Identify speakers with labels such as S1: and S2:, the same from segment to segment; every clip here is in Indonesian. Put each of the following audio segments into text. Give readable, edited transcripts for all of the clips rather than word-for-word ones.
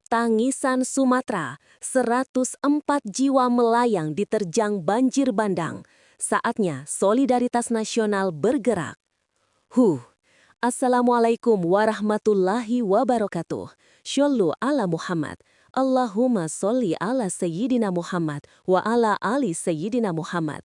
S1: Tangisan Sumatera, 104 jiwa melayang diterjang banjir bandang. Saatnya solidaritas nasional bergerak. Assalamualaikum warahmatullahi wabarakatuh. Shollu ala Muhammad. Allahumma sholli ala Sayyidina Muhammad wa ala ali Sayyidina Muhammad.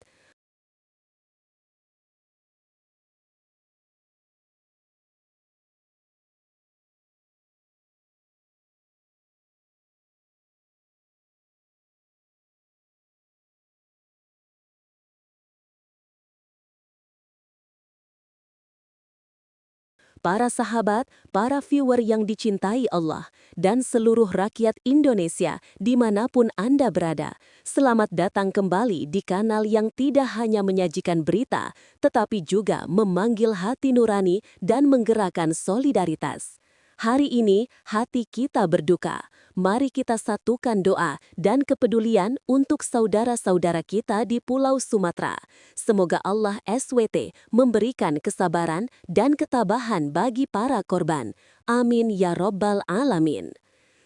S1: Para sahabat, para viewer yang dicintai Allah, dan seluruh rakyat Indonesia dimanapun Anda berada, selamat datang kembali di kanal yang tidak hanya menyajikan berita, tetapi juga memanggil hati nurani dan menggerakkan solidaritas. Hari ini, hati kita berduka. Mari kita satukan doa dan kepedulian untuk saudara-saudara kita di Pulau Sumatera. Semoga Allah SWT memberikan kesabaran dan ketabahan bagi para korban. Amin ya Rabbal Alamin.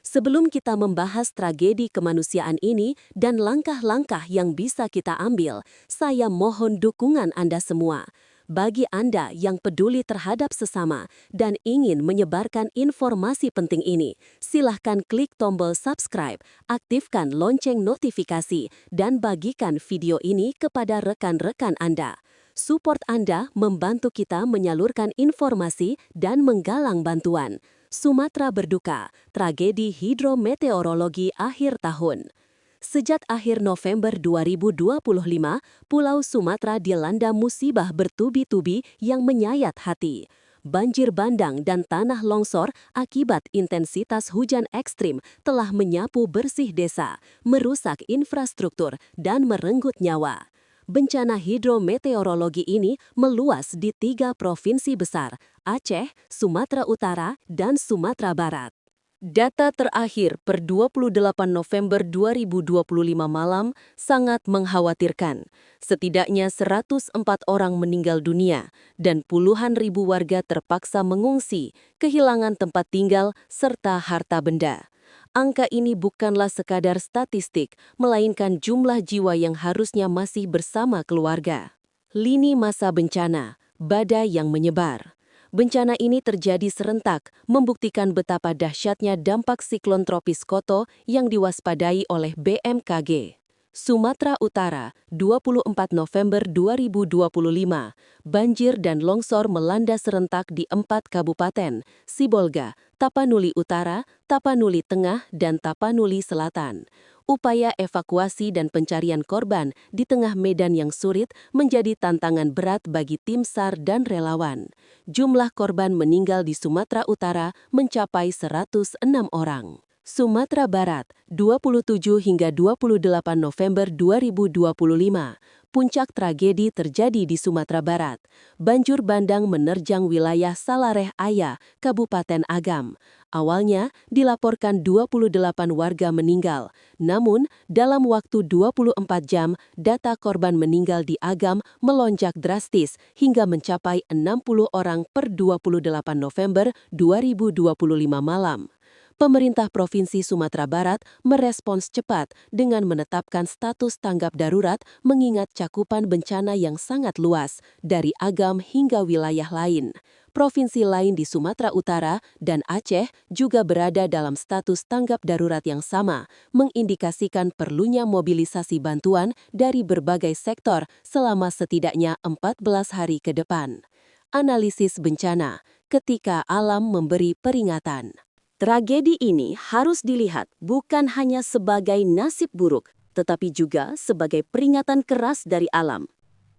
S1: Sebelum kita membahas tragedi kemanusiaan ini dan langkah-langkah yang bisa kita ambil, saya mohon dukungan Anda semua. Bagi Anda yang peduli terhadap sesama dan ingin menyebarkan informasi penting ini, silahkan klik tombol subscribe, aktifkan lonceng notifikasi, dan bagikan video ini kepada rekan-rekan Anda. Support Anda membantu kita menyalurkan informasi dan menggalang bantuan. Sumatera berduka, tragedi hidrometeorologi akhir tahun. Sejak akhir November 2025, Pulau Sumatera dilanda musibah bertubi-tubi yang menyayat hati. Banjir bandang dan tanah longsor akibat intensitas hujan ekstrim telah menyapu bersih desa, merusak infrastruktur, dan merenggut nyawa. Bencana hidrometeorologi ini meluas di 3 provinsi besar, Aceh, Sumatera Utara, dan Sumatera Barat. Data terakhir per 28 November 2025 malam sangat mengkhawatirkan. Setidaknya 104 orang meninggal dunia dan puluhan ribu warga terpaksa mengungsi, kehilangan tempat tinggal, serta harta benda. Angka ini bukanlah sekadar statistik, melainkan jumlah jiwa yang harusnya masih bersama keluarga. Lini masa bencana, badai yang menyebar. Bencana ini terjadi serentak, membuktikan betapa dahsyatnya dampak siklon tropis Koto yang diwaspadai oleh BMKG. Sumatera Utara, 24 November 2025, banjir dan longsor melanda serentak di 4 kabupaten, Sibolga, Tapanuli Utara, Tapanuli Tengah, dan Tapanuli Selatan. Upaya evakuasi dan pencarian korban di tengah medan yang sulit menjadi tantangan berat bagi tim SAR dan relawan. Jumlah korban meninggal di Sumatera Utara mencapai 106 orang. Sumatera Barat, 27 hingga 28 November 2025. Puncak tragedi terjadi di Sumatera Barat. Banjir bandang menerjang wilayah Salareh Aya, Kabupaten Agam. Awalnya dilaporkan 28 warga meninggal. Namun, dalam waktu 24 jam, data korban meninggal di Agam melonjak drastis hingga mencapai 60 orang per 28 November 2025 malam. Pemerintah Provinsi Sumatera Barat merespons cepat dengan menetapkan status tanggap darurat mengingat cakupan bencana yang sangat luas, dari Agam hingga wilayah lain. Provinsi lain di Sumatera Utara dan Aceh juga berada dalam status tanggap darurat yang sama, mengindikasikan perlunya mobilisasi bantuan dari berbagai sektor selama setidaknya 14 hari ke depan. Analisis bencana ketika alam memberi peringatan. Tragedi ini harus dilihat bukan hanya sebagai nasib buruk, tetapi juga sebagai peringatan keras dari alam.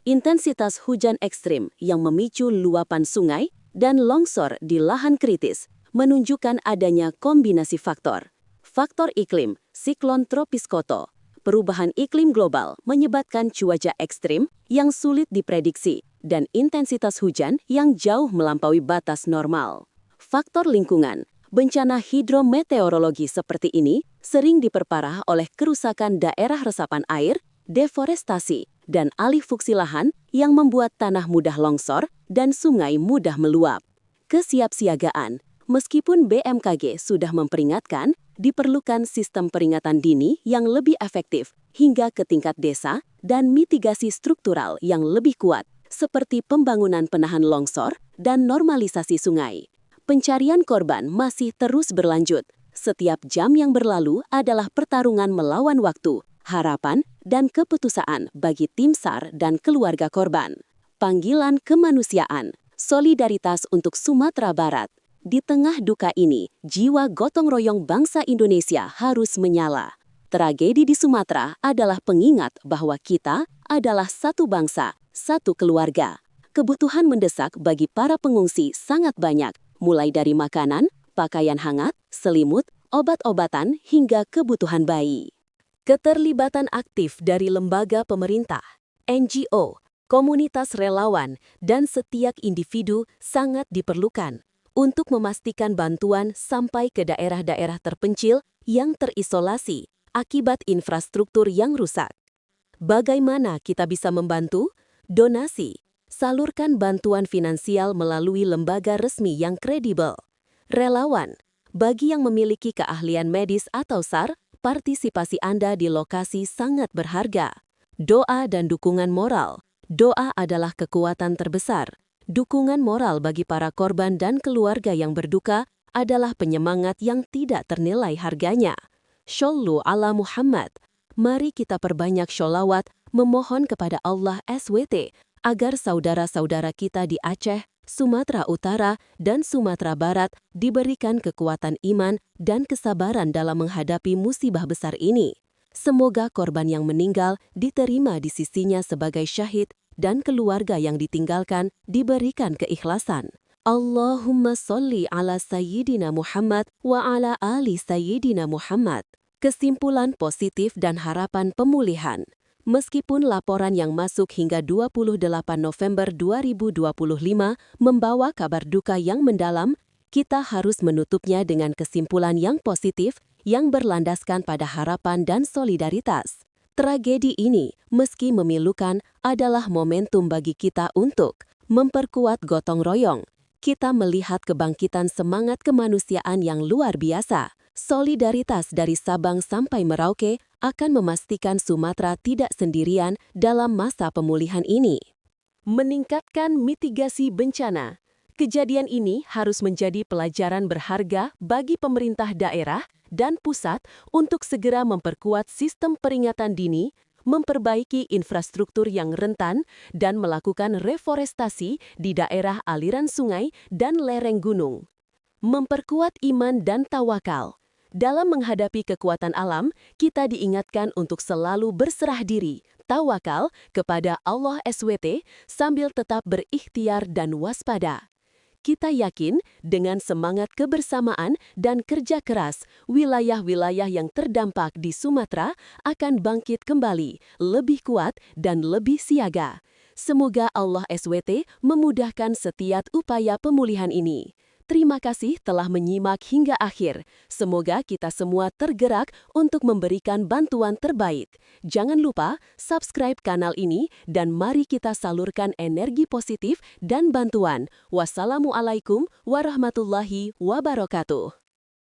S1: Intensitas hujan ekstrim yang memicu luapan sungai dan longsor di lahan kritis menunjukkan adanya kombinasi faktor. Faktor iklim, siklon tropis Koto, perubahan iklim global menyebabkan cuaca ekstrim yang sulit diprediksi dan intensitas hujan yang jauh melampaui batas normal. Faktor lingkungan, bencana hidrometeorologi seperti ini sering diperparah oleh kerusakan daerah resapan air, deforestasi, dan alih fungsi lahan yang membuat tanah mudah longsor dan sungai mudah meluap. Kesiapsiagaan, Meskipun BMKG sudah memperingatkan, diperlukan sistem peringatan dini yang lebih efektif hingga ke tingkat desa dan mitigasi struktural yang lebih kuat, seperti pembangunan penahan longsor dan normalisasi sungai. Pencarian korban masih terus berlanjut. Setiap jam yang berlalu adalah pertarungan melawan waktu, harapan, dan keputusaan bagi tim SAR dan keluarga korban. Panggilan kemanusiaan, solidaritas untuk Sumatera Barat. Di tengah duka ini, jiwa gotong royong bangsa Indonesia harus menyala. Tragedi di Sumatera adalah pengingat bahwa kita adalah satu bangsa, satu keluarga. Kebutuhan mendesak bagi para pengungsi sangat banyak, mulai dari makanan, pakaian hangat, selimut, obat-obatan, hingga kebutuhan bayi. Keterlibatan aktif dari lembaga pemerintah, NGO, komunitas relawan, dan setiap individu sangat diperlukan untuk memastikan bantuan sampai ke daerah-daerah terpencil yang terisolasi akibat infrastruktur yang rusak. Bagaimana kita bisa membantu? Donasi. Salurkan bantuan finansial melalui lembaga resmi yang kredibel. Relawan. Bagi yang memiliki keahlian medis atau SAR, partisipasi Anda di lokasi sangat berharga. Doa dan dukungan moral. Doa adalah kekuatan terbesar. Dukungan moral bagi para korban dan keluarga yang berduka adalah penyemangat yang tidak ternilai harganya. Shollu ala Muhammad. Mari kita perbanyak sholawat memohon kepada Allah SWT agar saudara-saudara kita di Aceh, Sumatera Utara, dan Sumatera Barat diberikan kekuatan iman dan kesabaran dalam menghadapi musibah besar ini. Semoga korban yang meninggal diterima di sisinya sebagai syahid dan keluarga yang ditinggalkan diberikan keikhlasan. Allahumma sholli ala Sayyidina Muhammad wa ala ali Sayyidina Muhammad. Kesimpulan positif dan harapan pemulihan. Meskipun laporan yang masuk hingga 28 November 2025 membawa kabar duka yang mendalam, kita harus menutupnya dengan kesimpulan yang positif yang berlandaskan pada harapan dan solidaritas. Tragedi ini, meski memilukan, adalah momentum bagi kita untuk memperkuat gotong royong. Kita melihat kebangkitan semangat kemanusiaan yang luar biasa. Solidaritas dari Sabang sampai Merauke akan memastikan Sumatera tidak sendirian dalam masa pemulihan ini. Meningkatkan mitigasi bencana. Kejadian ini harus menjadi pelajaran berharga bagi pemerintah daerah dan pusat untuk segera memperkuat sistem peringatan dini, memperbaiki infrastruktur yang rentan, dan melakukan reforestasi di daerah aliran sungai dan lereng gunung. Memperkuat iman dan tawakal. Dalam menghadapi kekuatan alam, kita diingatkan untuk selalu berserah diri, tawakal kepada Allah SWT sambil tetap berikhtiar dan waspada. Kita yakin dengan semangat kebersamaan dan kerja keras, wilayah-wilayah yang terdampak di Sumatera akan bangkit kembali, lebih kuat dan lebih siaga. Semoga Allah SWT memudahkan setiap upaya pemulihan ini. Terima kasih telah menyimak hingga akhir. Semoga kita semua tergerak untuk memberikan bantuan terbaik. Jangan lupa subscribe kanal ini dan mari kita salurkan energi positif dan bantuan. Wassalamualaikum warahmatullahi wabarakatuh.